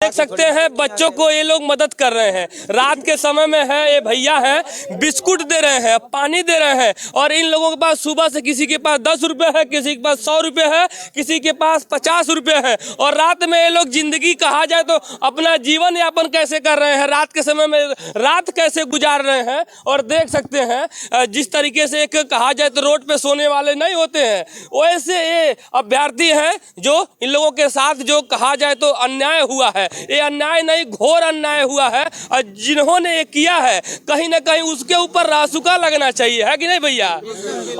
देख सकते हैं बच्चों को ये लोग मदद कर रहे हैं। रात के समय में है, ये भैया हैं, बिस्कुट दे रहे हैं, पानी दे रहे हैं। और इन लोगों के पास सुबह से किसी के पास 10 रुपये है, किसी के पास 100 रुपये है, किसी के पास 50 रुपये है। और रात में ये लोग जिंदगी कहा जाए तो अपना जीवन यापन कैसे कर रहे हैं, रात के समय में रात कैसे गुजार रहे हैं। और देख सकते हैं जिस तरीके से एक कहा जाए तो रोड पे सोने वाले नहीं होते हैं, वैसे ये अभ्यर्थी हैं जो इन लोगों के साथ जो कहा जाए तो अन्याय हुआ है। ये अन्याय नहीं, घोर अन्याय हुआ है। और जिन्होंने ये किया है कहीं ना कहीं उसके ऊपर रासुका लगना चाहिए, है कि नहीं भैया।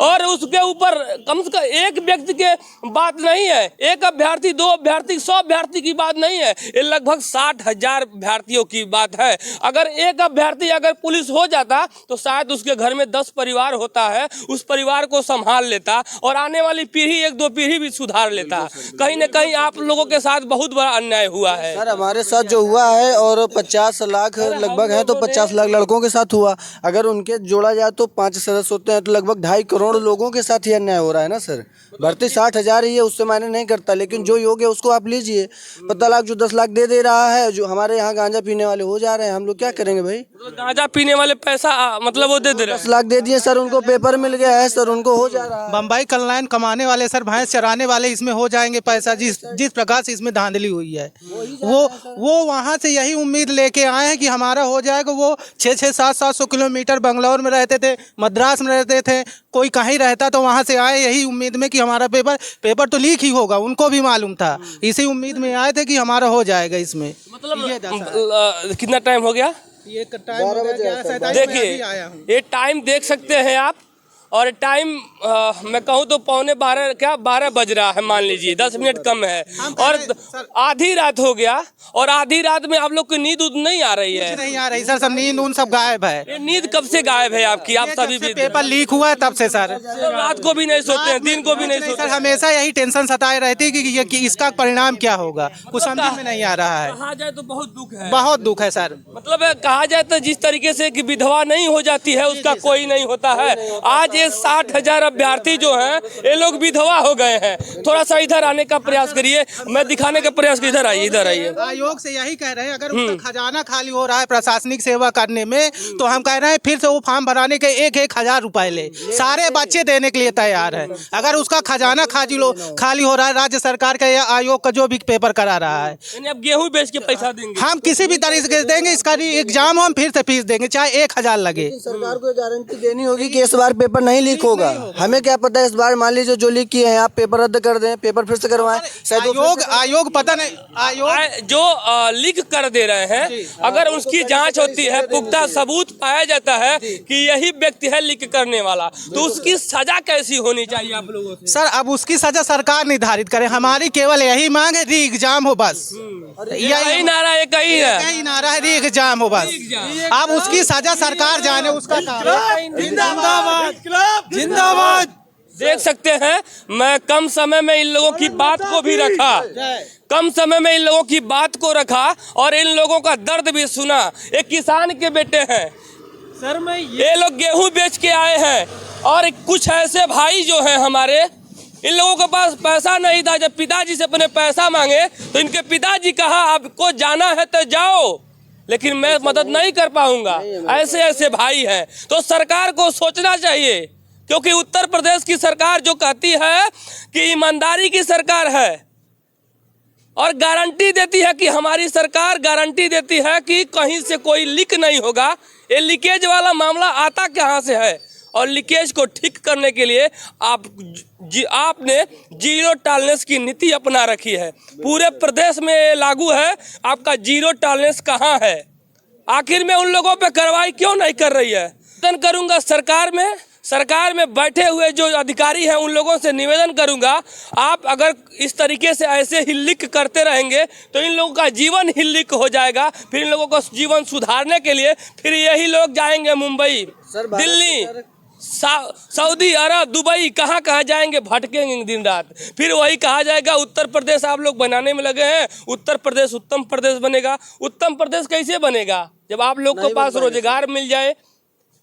और उसके ऊपर कम से कम एक व्यक्ति के बात नहीं है, एक अभ्यर्थी, 2 अभ्यर्थी, 100 अभ्यर्थी की बात नहीं है, ये लगभग 60,000 अभ्यर्थियों की बात है। अगर एक अभ्यर्थी अगर पुलिस हो जाता तो शायद उसके घर में 10 परिवार होता है, उस परिवार को संभाल लेता और आने वाली पीढ़ी 1-2 पीढ़ी भी सुधार लेता। कहीं ना कहीं आप लोगों के साथ बहुत बड़ा अन्याय हुआ है सर। हमारे साथ जो हुआ है और 50 लाख लगभग है, तो 50 लाख लड़कों के साथ हुआ। अगर उनके जोड़ा जाए तो 5 सदस्य होते हैं, तो लगभग 2.5 करोड़ लोगों के साथ ही अन्याय हो रहा है ना सर। भर्ती 60,000 ही है, उससे मायने नहीं करता, लेकिन जो योग्य है उसको आप लीजिए। 15 लाख जो 10 लाख दे रहा है, जो हमारे यहाँ गांजा पीने वाले हो जा रहे हैं, हम लोग क्या करेंगे भाई। गांजा पीने वाले पैसा मतलब वो दे रहे हैं। 10 लाख दे दिए सर, उनको पेपर मिल गया है सर, उनको हो जा रहा है। बम्बई कल्याण कमाने वाले सर, भैंस चराने वाले इसमें हो जाएंगे पैसा। जिस प्रकार से इसमें धांधली हुई है, वो वहाँ से यही उम्मीद लेके आए हैं कि हमारा हो जाएगा। वो 600-700 किलोमीटर बंगलौर में रहते थे, मद्रास में रहते थे, कोई कहीं रहता तो वहाँ से आए यही उम्मीद में कि हमारा पेपर तो लीक ही होगा। उनको भी मालूम था, इसी उम्मीद में आए थे कि हमारा हो जाएगा इसमें। मतलब कितना टाइम हो गया, ये टाइम हो गया। देखिए ये टाइम देख सकते हैं आप। और टाइम मैं कहूँ तो 12 बज रहा है, मान लीजिए 10 मिनट कम है। और आधी रात हो गया, और आधी रात में आप लोग की नींद नहीं आ रही है। नहीं आ रही सर, सब नींद उन सब गायब है। ये नींद कब से गायब है आपकी? आप सभी भी पेपर लीक हुआ है तब से सर। रात को भी नहीं सोते हैं, दिन को भी नहीं सोते सर। हमेशा यही टेंशन सताए रहती है कि इसका परिणाम क्या होगा, कुछ समझ में नहीं आ रहा है। कहा जाए तो बहुत दुख है, बहुत दुख है सर। मतलब कहा जाए तो जिस तरीके से कि विधवा नहीं हो जाती है उसका कोई नहीं होता है। आज ये 60,000 अभ्यर्थी जो हैं ये लोग विधवा हो गए हैं। थोड़ा सा इधर आने का प्रयास करिए, मैं दिखाने का प्रयास, इधर आइए, इधर आइए। आयोग से यही कह रहे हैं, अगर उसका खजाना खाली हो रहा है प्रशासनिक सेवा करने में, तो हम कह रहे हैं फिर से वो फॉर्म भराने के 1-1 हजार रुपए ले, सारे बच्चे देने के लिए तैयार है। अगर उसका खजाना खाली हो रहा है राज्य सरकार का या आयोग का जो भी पेपर करा रहा है, अब गेहूं बेच के पैसा देंगे, हम किसी भी तरीके से देंगे। इसका एग्जाम हम फिर से फीस देंगे, चाहे 1,000 लगे। सरकार को गारंटी देनी होगी कि इस बार पेपर नहीं लीक होगा। हमें क्या पता है इस बार मान लीजिए जो लीक किए हैं आप पेपर रद्द कर दें, पेपर फिर से करवाएं। आयोग पता नहीं, आयोग जो लीक कर दे रहे हैं, अगर उसकी जांच होती है, पुख्ता सबूत पाया जाता है कि यही व्यक्ति है लीक करने वाला, तो उसकी सजा कैसी होनी चाहिए आप लोगों से? सर अब उसकी सजा सरकार निर्धारित करे। हमारी केवल यही मांग है, री एग्जाम हो बस। यही नारा है, कहीं है, यही नारा है, री एग्जाम हो बस। अब उसकी सजा सरकार जाने, उसका जिंदाबाद। देख सकते हैं, मैं कम समय में इन लोगों की बात को भी रखा, कम समय में इन लोगों की बात को रखा और इन लोगों का दर्द भी सुना। एक किसान के बेटे हैं सर, मैं ये लोग गेहूं बेच के आए हैं, और कुछ ऐसे भाई जो हैं हमारे, इन लोगों के पास पैसा नहीं था। जब पिताजी से अपने पैसा मांगे तो इनके पिताजी कहा आपको जाना है तो जाओ, लेकिन मैं मदद नहीं कर पाऊंगा। ऐसे ऐसे भाई हैं, तो सरकार को सोचना चाहिए, क्योंकि उत्तर प्रदेश की सरकार जो कहती है कि ईमानदारी की सरकार है और गारंटी देती है कि हमारी सरकार गारंटी देती है कि कहीं से कोई लीक नहीं होगा। ये लीकेज वाला मामला आता कहाँ से है? और लीकेज को ठीक करने के लिए आपने जीरो टॉलरेंस की नीति अपना रखी है। पूरे प्रदेश में लागू है, आपका जीरो टॉलरेंस कहाँ है? आखिर में उन लोगों पे कार्रवाई क्यों नहीं कर रही है? निवेदन करूंगा सरकार में बैठे हुए जो अधिकारी हैं उन लोगों से निवेदन करूंगा, आप अगर इस तरीके से ऐसे ही लीक करते रहेंगे तो इन लोगों का जीवन ही लीक हो जाएगा। फिर इन लोगों को जीवन सुधारने के लिए फिर यही लोग जाएंगे मुंबई, दिल्ली, सऊदी अरब, दुबई, कहाँ जाएंगे, भटकेंगे दिन रात। फिर वही कहा जाएगा उत्तर प्रदेश आप लोग बनाने में लगे हैं, उत्तर प्रदेश उत्तम प्रदेश बनेगा। उत्तम प्रदेश कैसे बनेगा जब आप लोग के पास रोजगार मिल जाए,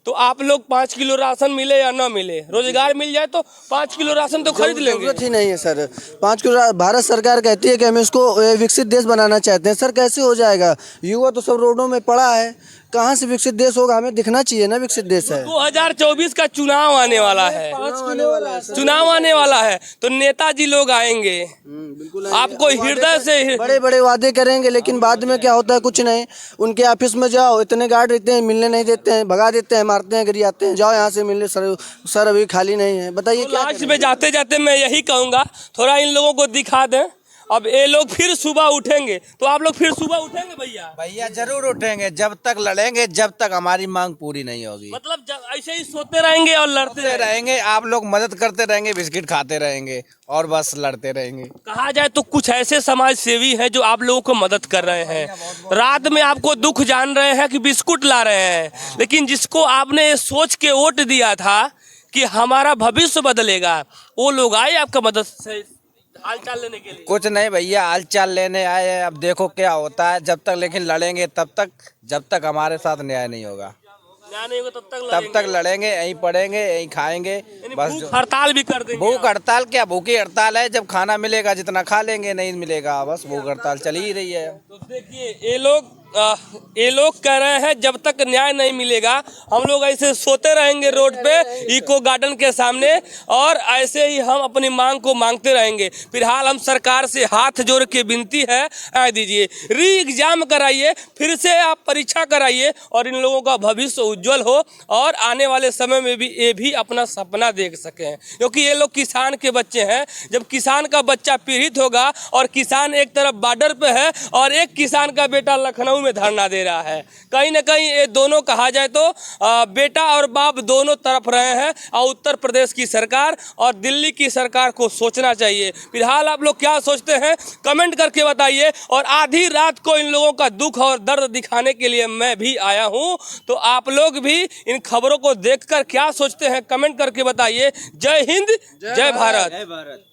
तो आप लोग 5 किलो राशन मिले या ना मिले, रोजगार मिल जाए तो 5 किलो राशन तो खरीद लेंगे। जरूरत ही नहीं है सर। 5 किलो भारत सरकार कहती है कि हम इसको विकसित देश बनाना चाहते हैं। सर कैसे हो जाएगा? युवा तो सब रोडों में पड़ा है, कहाँ से विकसित देश होगा? हमें दिखना चाहिए ना विकसित देश है। 2024 का चुनाव आने वाला है, चुनाव आने वाला है तो नेताजी लोग आएंगे, आपको हृदय से बड़े बड़े वादे करेंगे, लेकिन बाद में क्या होता है? कुछ नहीं। उनके ऑफिस में जाओ, इतने गार्ड रहते हैं, मिलने नहीं देते हैं, भगा देते हैं, मारते हैं, गरियाते हैं, जाओ यहाँ से मिलने। सर अभी खाली नहीं है। बताइए क्या लास्ट में जाते जाते मैं यही कहूँगा, थोड़ा इन लोगों को दिखा दें। अब ये लोग फिर सुबह उठेंगे तो आप लोग फिर सुबह उठेंगे भैया? भैया जरूर उठेंगे, जब तक लड़ेंगे, जब तक हमारी मांग पूरी नहीं होगी। मतलब ऐसे ही सोते रहेंगे और लड़ते रहेंगे, आप लोग मदद करते रहेंगे, बिस्किट खाते रहेंगे और बस लड़ते रहेंगे। कहा जाए तो कुछ ऐसे समाज सेवी हैं जो आप लोगों को मदद कर रहे हैं, रात में आपको दुख जान रहे हैं कि बिस्कुट ला रहे हैं, लेकिन जिसको आपने ये सोच के वोट दिया था कि हमारा भविष्य बदलेगा, वो लोग आए आपका मदद से हाल चाल लेने के लिए? कुछ नहीं भैया, हाल चाल लेने आए हैं, अब देखो क्या होता है। जब तक लेकिन लड़ेंगे तब तक, जब तक हमारे साथ न्याय नहीं होगा न्याय नहीं होगा तब तक लड़ेंगे, यहीं पढ़ेंगे, यहीं खाएंगे। बस भूख हड़ताल भी कर देंगे। भूख हड़ताल क्या, भूखी हड़ताल है, जब खाना मिलेगा जितना खा लेंगे, नहीं मिलेगा बस भूख हड़ताल चल ही रही है। तो देखिए ये लोग कह रहे हैं जब तक न्याय नहीं मिलेगा हम लोग ऐसे सोते रहेंगे रोड पे इको गार्डन के सामने, और ऐसे ही हम अपनी मांग को मांगते रहेंगे। फिलहाल हम सरकार से हाथ जोड़ के विनती है, आ दीजिए, री एग्जाम कराइए, फिर से आप परीक्षा कराइए और इन लोगों का भविष्य उज्जवल हो और आने वाले समय में भी ये भी अपना सपना देख सकें, क्योंकि ये लोग किसान के बच्चे हैं। जब किसान का बच्चा पीड़ित होगा और किसान एक तरफ बॉर्डर पे है और एक किसान का बेटा लखनऊ में धरना दे रहा है, कहीं ना कहीं ये दोनों कहा जाए तो बेटा और बाप दोनों तरफ रहे हैं। और उत्तर प्रदेश की सरकार और दिल्ली की सरकार को सोचना चाहिए। फिलहाल आप लोग क्या सोचते हैं कमेंट करके बताइए, और आधी रात को इन लोगों का दुख और दर्द दिखाने के लिए मैं भी आया हूं, तो आप लोग भी इन खबरों को देखकर क्या सोचते हैं कमेंट करके बताइए। जय हिंद, जय भारत।